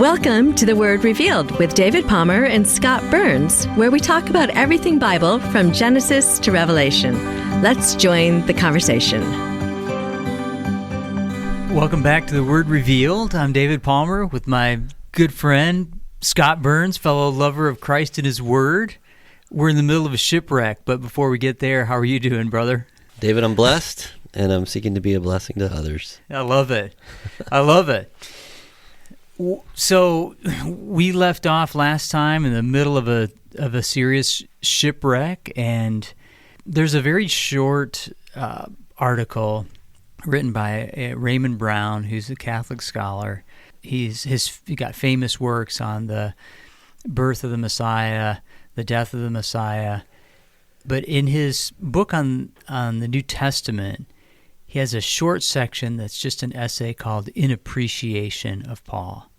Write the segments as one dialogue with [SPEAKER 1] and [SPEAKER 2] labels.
[SPEAKER 1] Welcome to The Word Revealed with David Palmer and Scott Burns, where we talk about everything Bible from Genesis to Revelation. Let's join the conversation.
[SPEAKER 2] Welcome back to The Word Revealed. I'm David Palmer with my good friend Scott Burns, fellow lover of Christ and His Word. We're in the middle of a shipwreck, but before we get there, how are you doing, brother?
[SPEAKER 3] David, I'm blessed, and I'm seeking to be a blessing to others.
[SPEAKER 2] I love it. I love it. So we left off last time in the middle of a serious shipwreck, and there's a very short article written by Raymond Brown, who's a Catholic scholar. He got famous works on the birth of the Messiah, the death of the Messiah, but in his book on the New Testament, he has a short section that's just an essay called In Appreciation of Paul.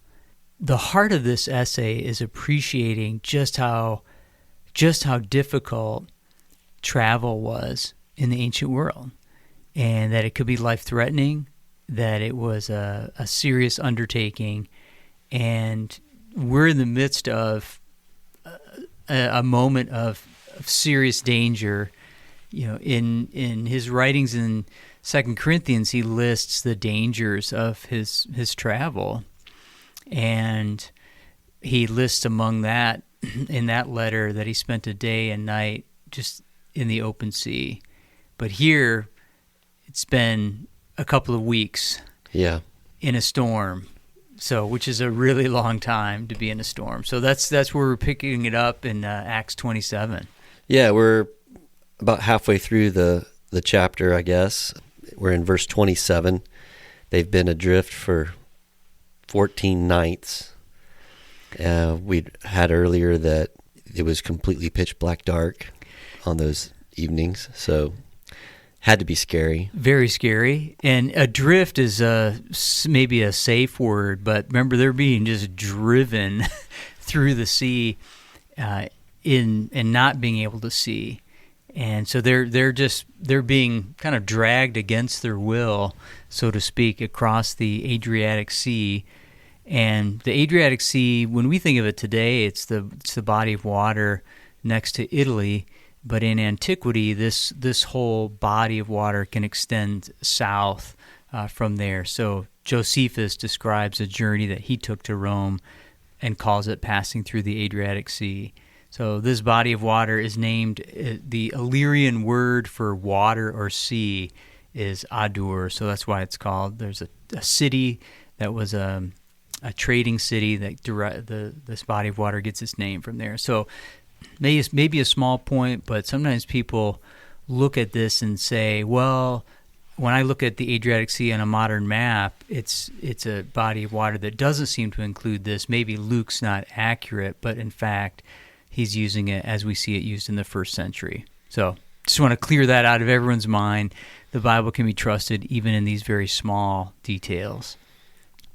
[SPEAKER 2] The heart of this essay is appreciating just how difficult travel was in the ancient world, and that it could be life-threatening, that it was a serious undertaking, and we're in the midst of a moment of serious danger. You know, in his writings in 2 Corinthians, he lists the dangers of his travel. And he lists among that, in that letter, that he spent a day and night just in the open sea. But here, it's been a couple of weeks in a storm, which is a really long time to be in a storm. So that's where we're picking it up in Acts 27.
[SPEAKER 3] Yeah, we're about halfway through the chapter, I guess. We're in verse 27. They've been adrift for 14 nights. We'd had earlier that it was completely pitch black dark on those evenings, so had to be scary. Very scary.
[SPEAKER 2] And adrift is maybe a safe word, but remember, they're being just driven through the sea and not being able to see. And so they're being kind of dragged against their will, so to speak, across the Adriatic Sea. And the Adriatic Sea, when we think of it today, it's the body of water next to Italy. But in antiquity, this whole body of water can extend south from there. So Josephus describes a journey that he took to Rome and calls it passing through the Adriatic Sea. So this body of water is named, the Illyrian word for water or sea is Adur, so that's why it's called. There's a city that was a trading city that this body of water gets its name from there. So maybe a small point, but sometimes people look at this and say, well, when I look at the Adriatic Sea on a modern map, it's a body of water that doesn't seem to include this. Maybe Luke's not accurate, but in fact, he's using it as we see it used in the first century. So just want to clear that out of everyone's mind. The Bible can be trusted even in these very small details.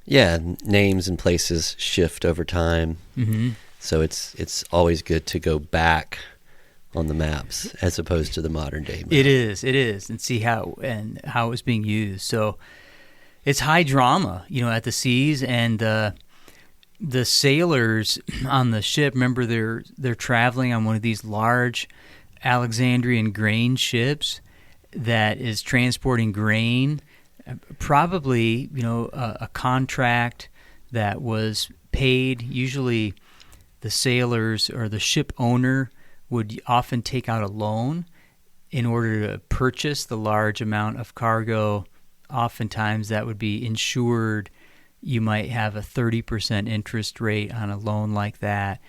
[SPEAKER 3] Yeah, names and places shift over time. Mm-hmm. So it's always good to go back on the maps as opposed to the modern day map.
[SPEAKER 2] It is, and see how it's being used. So it's high drama, at the seas, and the sailors on the ship, remember they're traveling on one of these large Alexandrian grain ships that is transporting grain, probably a contract that was paid. Usually the sailors or the ship owner would often take out a loan in order to purchase the large amount of cargo. Oftentimes that would be insured. You might have a 30% interest rate on a loan like that,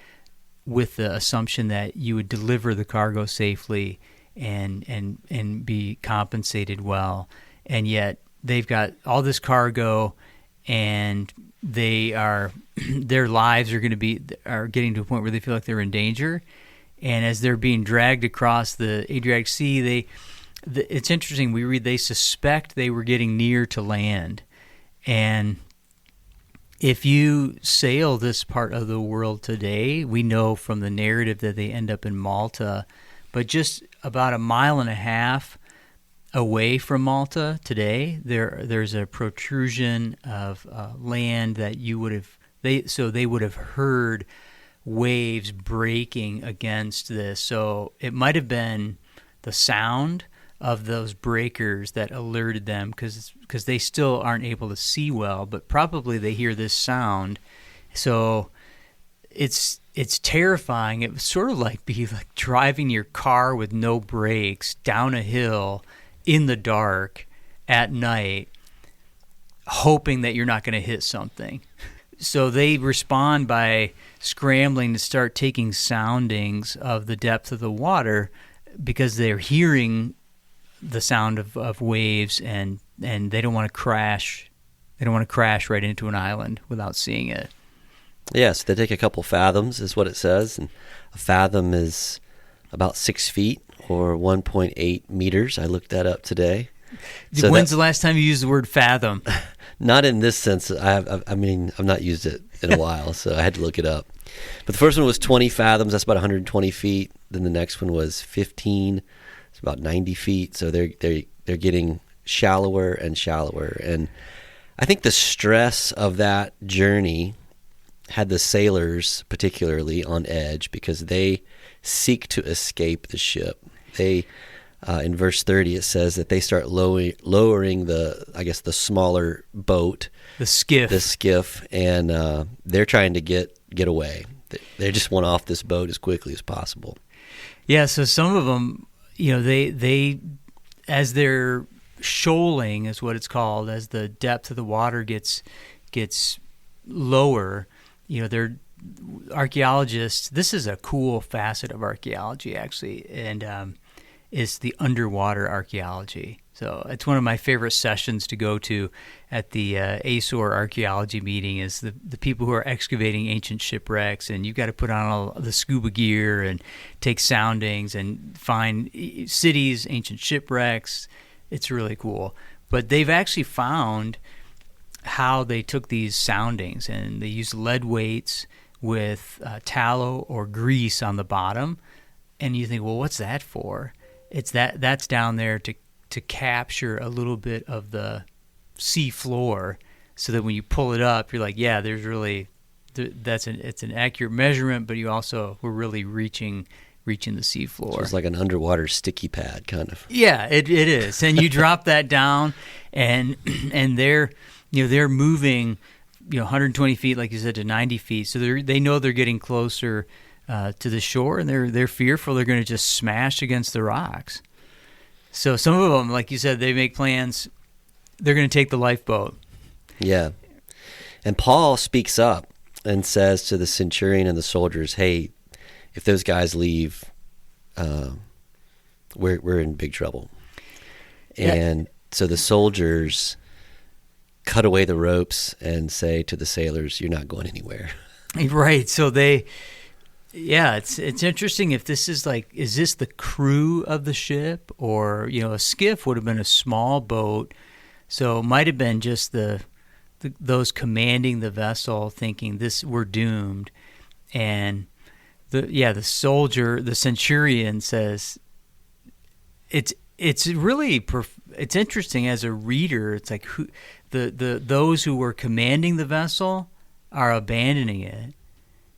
[SPEAKER 2] with the assumption that you would deliver the cargo safely and be compensated well. And yet they've got all this cargo, and their lives are getting to a point where they feel like they're in danger. And as they're being dragged across the Adriatic Sea, it's interesting. We read they suspect they were getting near to land, and if you sail this part of the world today, we know from the narrative that they end up in Malta, but just about a mile and a half away from Malta today, there's a protrusion of land that you would have They would have heard waves breaking against this. So it might have been the sound of those breakers that alerted them, because they still aren't able to see well, but probably they hear this sound. So it's terrifying. It was sort of like driving your car with no brakes down a hill in the dark at night, hoping that you're not going to hit something. So they respond by scrambling to start taking soundings of the depth of the water, because they're hearing the sound of waves, and they don't want to crash. They don't want to crash right into an island without seeing it.
[SPEAKER 3] Yes, they take a couple fathoms, is what it says, and a fathom is about 6 feet or 1.8 meters. I looked that up today. So
[SPEAKER 2] when's the last time you used the word fathom?
[SPEAKER 3] Not in this sense. I mean, I've not used it in a while, so I had to look it up. But the first one was 20 fathoms. That's about 120 feet. Then the next one was 15. It's about 90 feet. So they're getting shallower and shallower. And I think the stress of that journey had the sailors particularly on edge, because they seek to escape the ship. They in verse 30 it says that they start lowering the smaller boat, the skiff, and they're trying to get away. They just want off this boat as quickly as possible.
[SPEAKER 2] Yeah, so some of them, they as they're shoaling, is what it's called, as the depth of the water gets lower, they're archaeologists. This is a cool facet of archaeology, actually, and is the underwater archaeology. So it's one of my favorite sessions to go to at the ASOR archaeology meeting, is the people who are excavating ancient shipwrecks, and you've got to put on all the scuba gear and take soundings and find cities, ancient shipwrecks. It's really cool. But they've actually found how they took these soundings, and they used lead weights with tallow or grease on the bottom. And you think, well, what's that for? It's that's down there to capture a little bit of the sea floor, so that when you pull it up, you're like, yeah, there's really it's an accurate measurement, but we're really reaching the sea floor.
[SPEAKER 3] So it's like an underwater sticky pad, kind of.
[SPEAKER 2] Yeah, it is. And you drop that down, and they're moving 120 feet, like you said, to 90 feet. So they know they're getting closer to the shore, and they're fearful they're going to just smash against the rocks. So some of them, like you said, they make plans. They're going to take the lifeboat. Yeah.
[SPEAKER 3] And Paul speaks up and says to the centurion and the soldiers, hey, if those guys leave, we're in big trouble. And so the soldiers cut away the ropes and say to the sailors, you're not going anywhere.
[SPEAKER 2] Right. So it's interesting if this is is this the crew of the ship, or, a skiff would have been a small boat. So it might have been just those commanding the vessel thinking we're doomed. And the soldier, the centurion, says it's really it's interesting as a reader. It's like those who were commanding the vessel are abandoning it.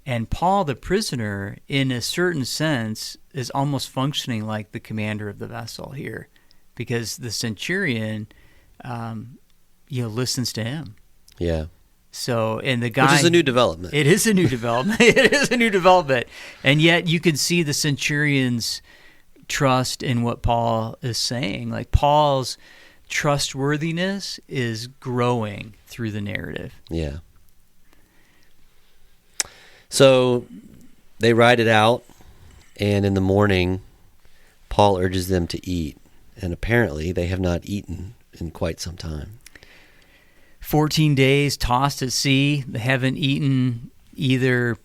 [SPEAKER 2] And Paul, the prisoner, in a certain sense, is almost functioning like the commander of the vessel here, because the centurion, listens to him.
[SPEAKER 3] Yeah.
[SPEAKER 2] So, and the guy,
[SPEAKER 3] which is a new development.
[SPEAKER 2] It is a new development. It is a new development, and yet you can see the centurion's trust in what Paul is saying. Like, Paul's trustworthiness is growing through the narrative.
[SPEAKER 3] Yeah. So they ride it out, and in the morning, Paul urges them to eat, and apparently they have not eaten in quite some time.
[SPEAKER 2] 14 days tossed at sea. They haven't eaten, either,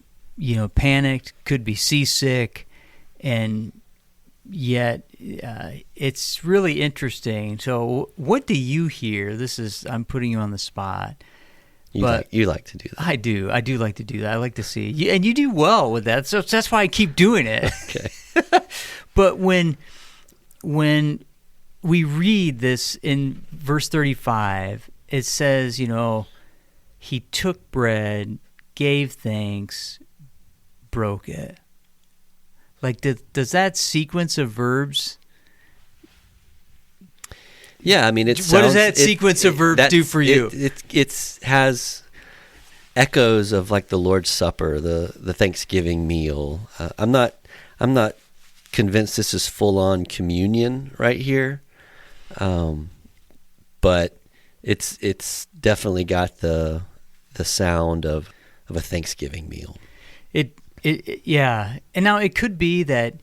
[SPEAKER 2] panicked, could be seasick, and yet it's really interesting. So what do you hear? I'm putting you on the spot.
[SPEAKER 3] You like to do that.
[SPEAKER 2] I do like to do that. I like to see, and you do well with that. So that's why I keep doing it.
[SPEAKER 3] Okay.
[SPEAKER 2] But when we read this in verse 35, it says, he took bread, gave thanks, broke it. Like, does that sequence of verbs?
[SPEAKER 3] Yeah, I mean,
[SPEAKER 2] what does that sequence of verbs do for you?
[SPEAKER 3] It has echoes of like the Lord's Supper, the Thanksgiving meal. I'm not convinced this is full on communion right here, but it's definitely got the sound of a Thanksgiving meal.
[SPEAKER 2] Yeah. And now it could be that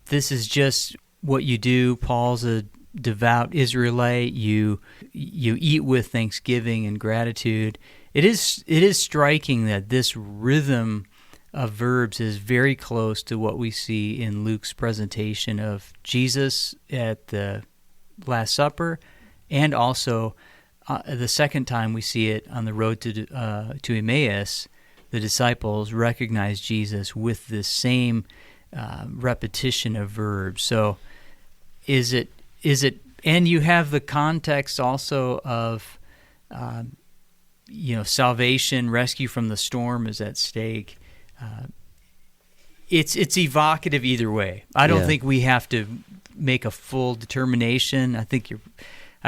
[SPEAKER 2] this is just what you do. Paul's a devout Israelite. You eat with thanksgiving and gratitude. It is striking that this rhythm of verbs is very close to what we see in Luke's presentation of Jesus at the Last Supper, and also the second time we see it on the road to Emmaus. The disciples recognize Jesus with this same repetition of verbs. So is it, and you have the context also of, salvation, rescue from the storm is at stake. It's evocative either way. I don't think we have to make a full determination. I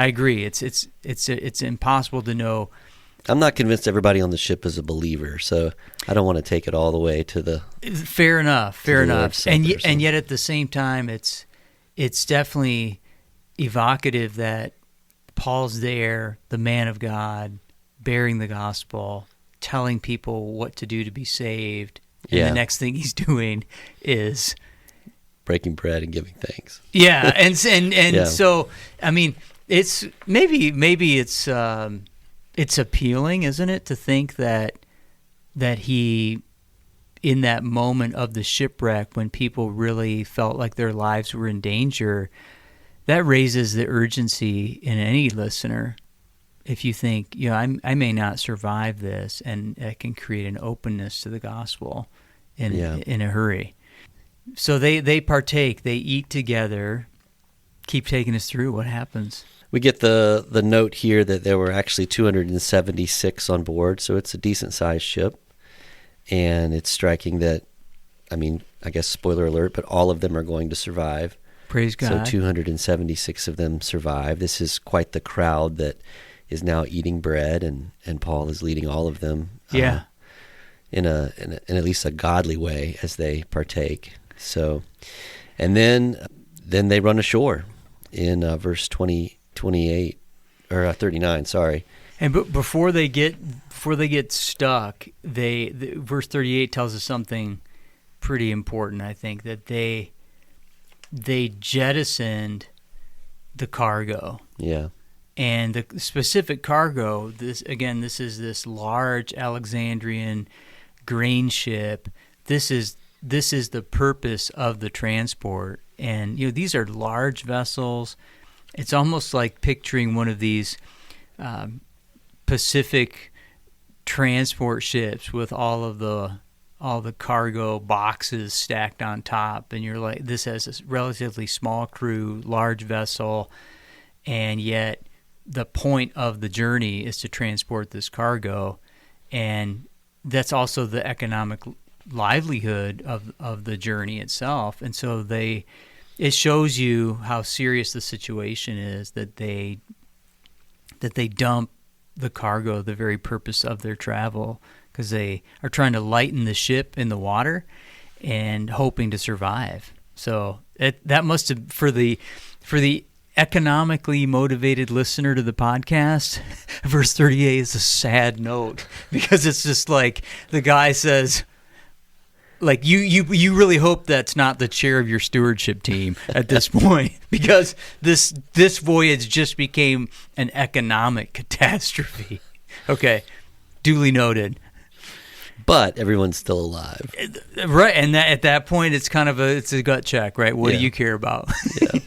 [SPEAKER 2] agree. It's impossible to know.
[SPEAKER 3] I'm not convinced everybody on the ship is a believer, so I don't want to take it all the way to the.
[SPEAKER 2] Fair enough. And yet at the same time, it's definitely evocative that Paul's there, the man of God, bearing the gospel, telling people what to do to be saved, and the next thing he's doing is
[SPEAKER 3] breaking bread and giving thanks.
[SPEAKER 2] Yeah, and so I mean, it's maybe it's appealing, isn't it, to think that he, in that moment of the shipwreck when people really felt like their lives were in danger, that raises the urgency in any listener. If you think, I may not survive this, and it can create an openness to the gospel in a hurry. So they partake, they eat together. Keep taking us through what happens.
[SPEAKER 3] We get the note here that there were actually 276 on board, so it's a decent-sized ship. And it's striking that, I guess spoiler alert, but all of them are going to survive.
[SPEAKER 2] Praise God. So
[SPEAKER 3] 276 of them survive. This is quite the crowd that is now eating bread, and Paul is leading all of them in at least a godly way as they partake. So, and then they run ashore in verse 28 or 39. Sorry.
[SPEAKER 2] And before they get stuck, verse 38 tells us something pretty important. I think that they jettisoned the cargo. Yeah. And the specific cargo, this is this large Alexandrian grain ship. This is the purpose of the transport. And these are large vessels. It's almost like picturing one of these Pacific transport ships with all the cargo boxes stacked on top, and you're like, this has a relatively small crew, large vessel, and yet the point of the journey is to transport this cargo, and that's also the economic livelihood of the journey itself. And so it shows you how serious the situation is that they dump the cargo, the very purpose of their travel, because they are trying to lighten the ship in the water and hoping to survive. So that must have, for the economically motivated listener to the podcast, verse 38 is a sad note, because it's just like the guy says, like, you really hope that's not the chair of your stewardship team at this point, because this voyage just became an economic catastrophe. Okay, duly noted.
[SPEAKER 3] But everyone's still alive,
[SPEAKER 2] right? And at that point, it's kind of it's a gut check, right? What do you care about? Yeah.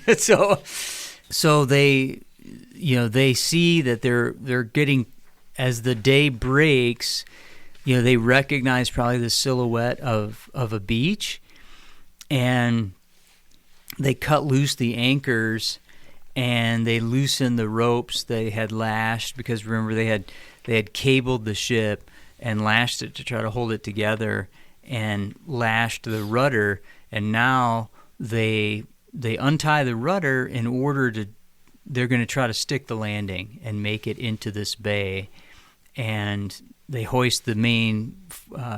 [SPEAKER 2] So they see that they're getting, as the day breaks. They recognize probably the silhouette of a beach, and they cut loose the anchors, and they loosen the ropes they had lashed, because remember they had cabled the ship, and lashed it to try to hold it together, and lashed the rudder, and now they untie the rudder in order to, they're going to try to stick the landing and make it into this bay, and they hoist the main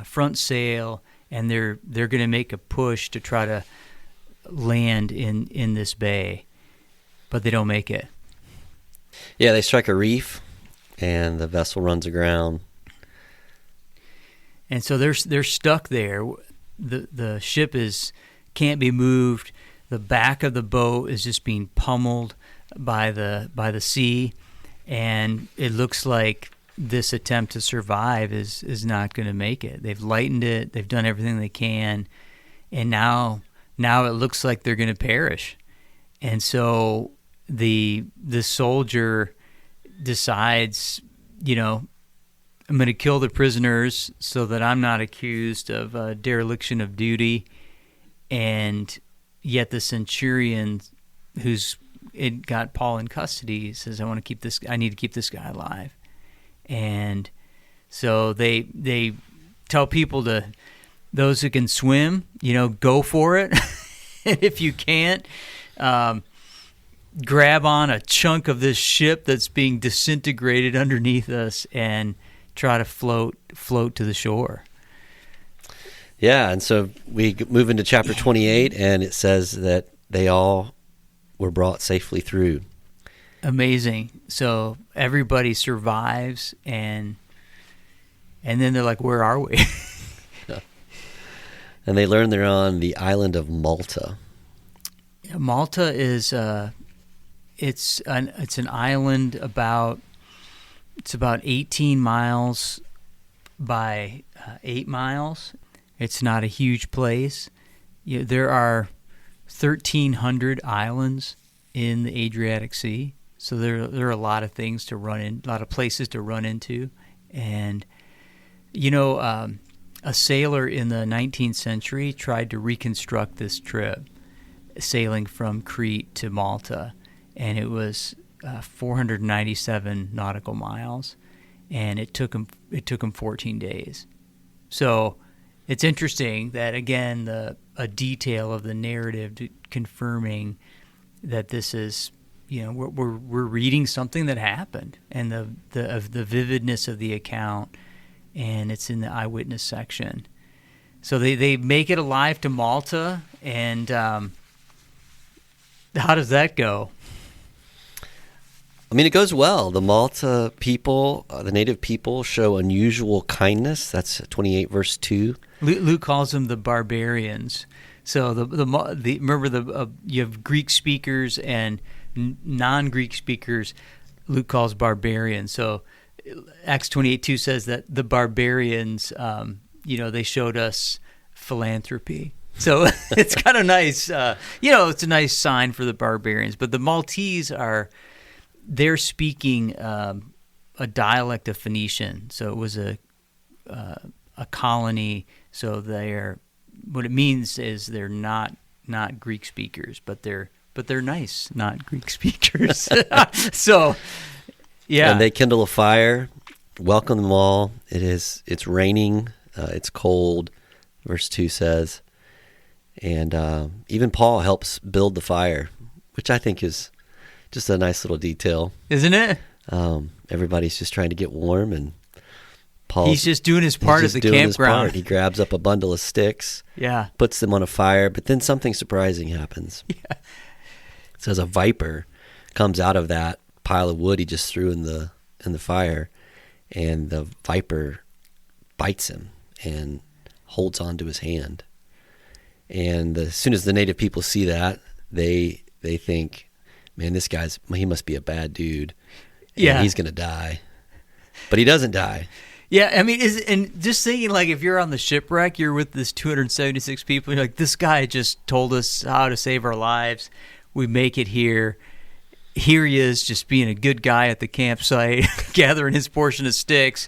[SPEAKER 2] front sail, and they're going to make a push to try to land in this bay, but they don't make it.
[SPEAKER 3] Yeah, they strike a reef, and the vessel runs aground.
[SPEAKER 2] And so they're stuck there. The ship can't be moved. The back of the boat is just being pummeled by the sea, and it looks like this attempt to survive is not going to make it. They've lightened it. They've done everything they can, and now it looks like they're going to perish. And so the soldier decides, I'm going to kill the prisoners so that I'm not accused of dereliction of duty. And yet the centurion, who's got Paul in custody, says, I need to keep this guy alive. And so they tell people, those who can swim, go for it. And if you can't, grab on a chunk of this ship that's being disintegrated underneath us and try to float to the shore.
[SPEAKER 3] Yeah, and so we move into chapter 28, and it says that they all were brought safely through.
[SPEAKER 2] Amazing. So everybody survives, and then they're like, where are we?
[SPEAKER 3] And they learn they're on the island of Malta.
[SPEAKER 2] Yeah, Malta is it's an island about 18 miles by 8 miles. It's not a huge place. There are 1,300 islands in the Adriatic Sea, so there are a lot of things to run in, a lot of places to run into. And a sailor in the 19th century tried to reconstruct this trip, sailing from Crete to Malta, and it was 497 nautical miles, and it took him 14 days. So it's interesting that, again, a detail of the narrative confirming that this is, we're reading something that happened, and the vividness of the account, and it's in the eyewitness section. So they make it alive to Malta, and how does that go?
[SPEAKER 3] I mean, it goes well. The Malta people, the native people, show unusual kindness. That's 28 verse 2.
[SPEAKER 2] Luke calls them the barbarians. So remember you have Greek speakers and non-Greek speakers. Luke calls barbarians. So Acts 28:2 says that the barbarians, they showed us philanthropy. So it's kind of nice. It's a nice sign for the barbarians. But the Maltese they're speaking a dialect of Phoenician. So it was a colony. So what it means is they're not Greek speakers, but they're nice, not Greek speakers. So, yeah.
[SPEAKER 3] And they kindle a fire, welcome them all. It's raining, it's cold, verse 2 says. And even Paul helps build the fire, which I think is just a nice little detail.
[SPEAKER 2] Isn't it?
[SPEAKER 3] Everybody's just trying to get warm, and
[SPEAKER 2] he's just doing his part at the campground.
[SPEAKER 3] He grabs up a bundle of sticks, puts them on a fire, but then something surprising happens. Yeah. It says a viper comes out of that pile of wood he just threw in the fire, and the viper bites him and holds onto his hand. And as soon as the native people see that, they think, man, he must be a bad dude. And he's going to die. But he doesn't die.
[SPEAKER 2] Yeah, I mean, and just thinking, like, if you're on the shipwreck, you're with this 276 people, you're like, this guy just told us how to save our lives. We make it here. Here he is, just being a good guy at the campsite, gathering his portion of sticks.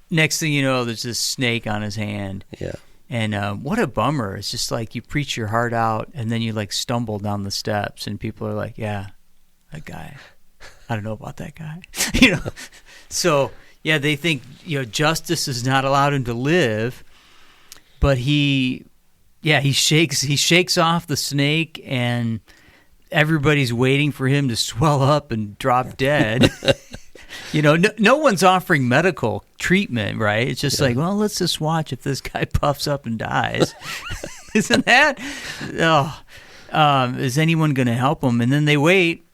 [SPEAKER 2] Next thing you know, there's this snake on his hand.
[SPEAKER 3] Yeah.
[SPEAKER 2] And what a bummer. It's just like you preach your heart out, and then you, like, stumble down the steps, and people are like, yeah, that guy. I don't know about that guy. So Yeah, they think justice has not allowed him to live, but he shakes off the snake, and everybody's waiting for him to swell up and drop dead. No one's offering medical treatment, right? It's just like, well, let's just watch if this guy puffs up and dies. Isn't that? Is anyone going to help him? And then they wait,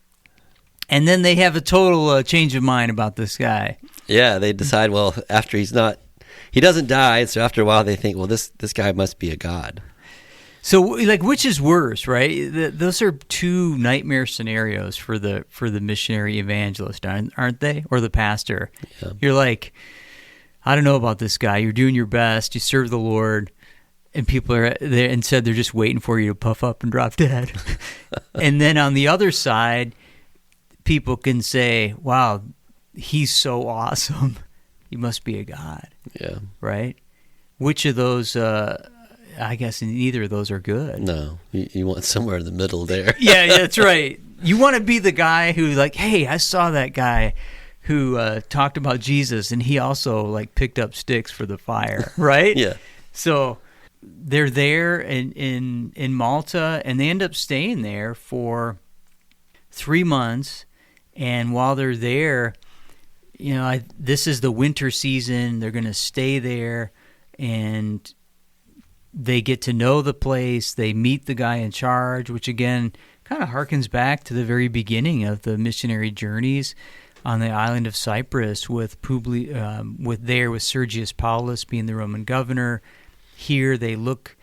[SPEAKER 2] and then they have a total change of mind about this guy.
[SPEAKER 3] Yeah, they decide, well, after he doesn't die, so after a while they think, well, this guy must be a god.
[SPEAKER 2] So, like, which is worse, right? Those are two nightmare scenarios for the missionary evangelist, aren't they? Or the pastor. Yeah. You're like, I don't know about this guy. You're doing your best. You serve the Lord, and people are there. Instead, they're just waiting for you to puff up and drop dead. And then on the other side, people can say, "Wow, he's so awesome. He must be a god."
[SPEAKER 3] Yeah. Right?
[SPEAKER 2] Which of those, I guess neither of those are good.
[SPEAKER 3] No. You want somewhere in the middle there.
[SPEAKER 2] Yeah, that's right. You want to be the guy who, like, hey, I saw that guy who talked about Jesus, and he also, like, picked up sticks for the fire, right?
[SPEAKER 3] Yeah.
[SPEAKER 2] So they're there in Malta, and they end up staying there for 3 months. And while they're there, this is the winter season. They're going to stay there, and they get to know the place. They meet the guy in charge, which again kind of harkens back to the very beginning of the missionary journeys on the island of Cyprus with Sergius Paulus being the Roman governor. Here they look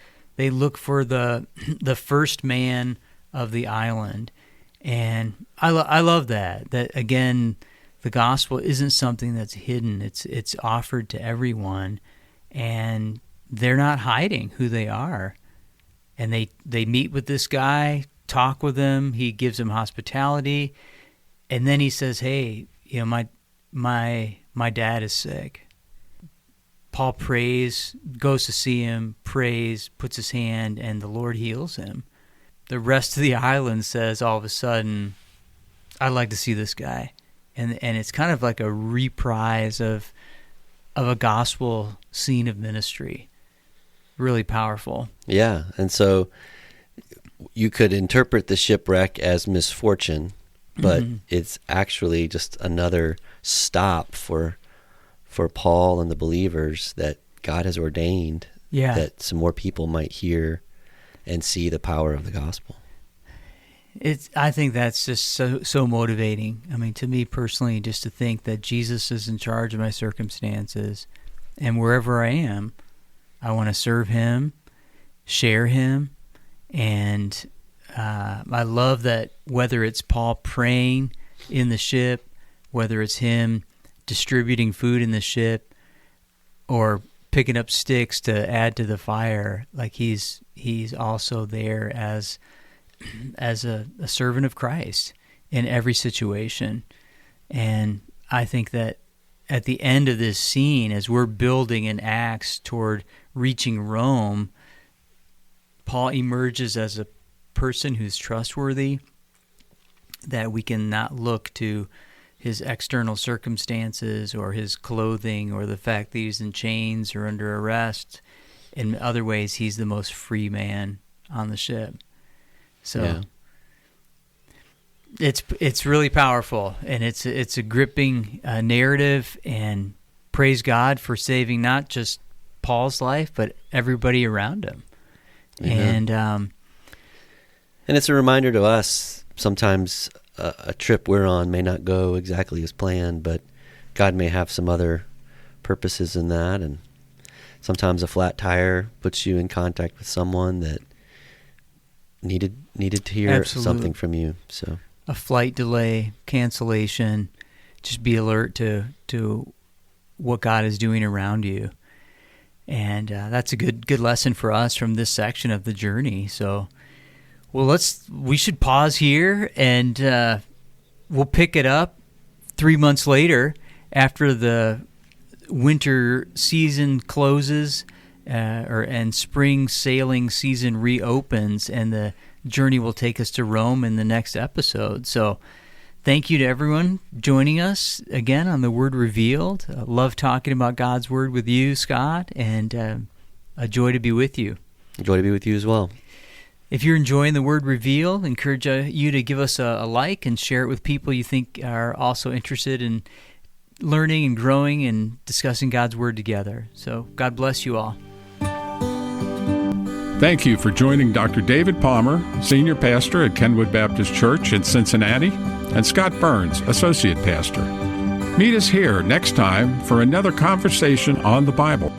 [SPEAKER 2] for the first man of the island, and I love that again. The gospel isn't something that's hidden. It's offered to everyone, and they're not hiding who they are. And they meet with this guy, talk with him. He gives them hospitality, and then he says, "Hey, my dad is sick." Paul prays, goes to see him, prays, puts his hand, and the Lord heals him. The rest of the island says all of a sudden, "I'd like to see this guy." And it's kind of like a reprise of a gospel scene of ministry. Really powerful.
[SPEAKER 3] Yeah, and so you could interpret the shipwreck as misfortune, but it's actually just another stop for Paul and the believers that God has ordained that some more people might hear and see the power of the gospel.
[SPEAKER 2] I think that's just so motivating. I mean, to me personally, just to think that Jesus is in charge of my circumstances, and wherever I am, I want to serve him, share him, and I love that whether it's Paul praying in the ship, whether it's him distributing food in the ship, or picking up sticks to add to the fire, like he's also there as a servant of Christ in every situation. And I think that at the end of this scene, as we're building in Acts toward reaching Rome, Paul emerges as a person who's trustworthy, that we can not look to his external circumstances or his clothing or the fact that he's in chains or under arrest. In other ways, he's the most free man on the ship. So it's really powerful, and it's a gripping narrative, and praise God for saving not just Paul's life, but everybody around him. And
[SPEAKER 3] it's a reminder to us, sometimes a trip we're on may not go exactly as planned, but God may have some other purposes in that, and sometimes a flat tire puts you in contact with someone that needed to hear something from you. So
[SPEAKER 2] a flight delay, cancellation, just be alert to what God is doing around you. And that's a good lesson for us from this section of the journey. So, well, we should pause here, and we'll pick it up 3 months later after the winter season closes, and spring sailing season reopens, and the journey will take us to Rome in the next episode. So Thank you to everyone joining us again on The Word Revealed. I love talking about God's Word with you, Scott, and a joy to be with you.
[SPEAKER 3] Joy to be with you as well.
[SPEAKER 2] If you're enjoying The Word Revealed, I encourage you to give us a like and share it with people you think are also interested in learning and growing and discussing God's Word together. So God bless you all.
[SPEAKER 4] Thank you for joining Dr. David Palmer, Senior Pastor at Kenwood Baptist Church in Cincinnati, and Scott Burns, Associate Pastor. Meet us here next time for another conversation on the Bible.